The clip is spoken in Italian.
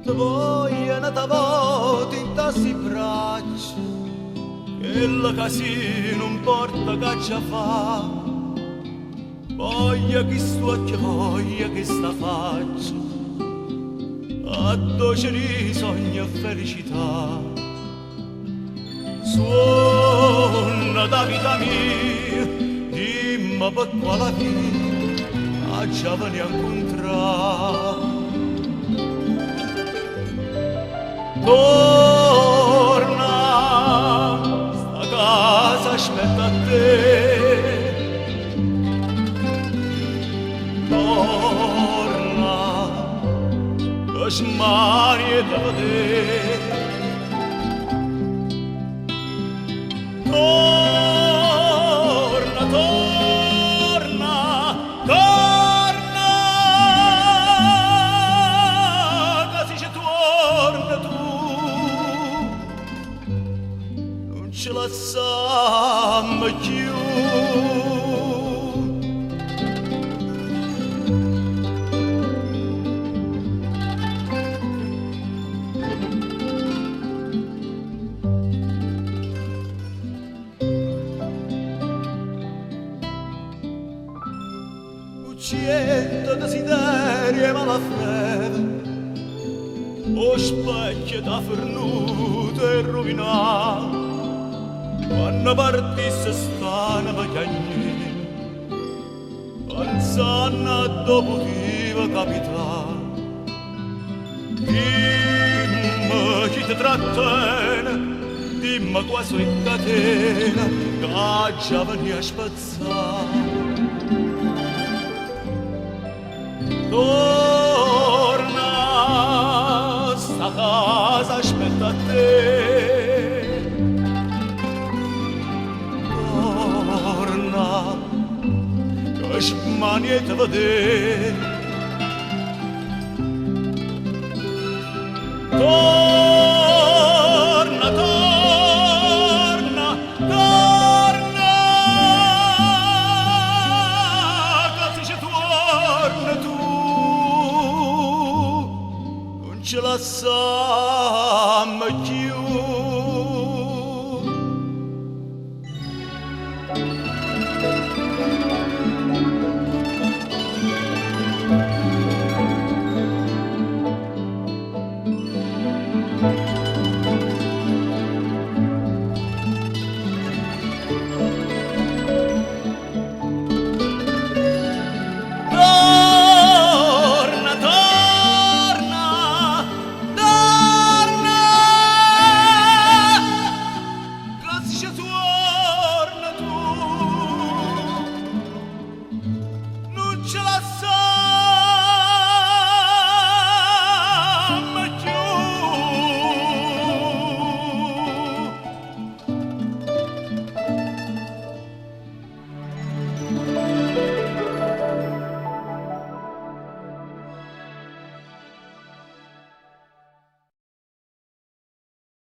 Vogliono t'avoti in tassi braccia che la casino non porta caccia fa. Voglia che sto occhio, voglia che sta faccia a dolce di sogno e felicità. Suona da vita mia, dimmi per quale via a giovani a incontrare. Torna, sta casa aspetta a te. Torna, che smani e da vedere. Torna, torna, torna, così ci torna tu. Ce la siamo più. Uccidendo desiderio e malafede, o specchio da fernuto e rovinato. Quando partisse stana magliagnina, pensando dove poteva capitare. Dimmi chi ti trattiene, dimmi quasi in catena, che già venia a spazzare. Torna, sta casa aspetta a te. Mani e te vedere. Torna, torna, torna, così ci torna tu, non ce la sai.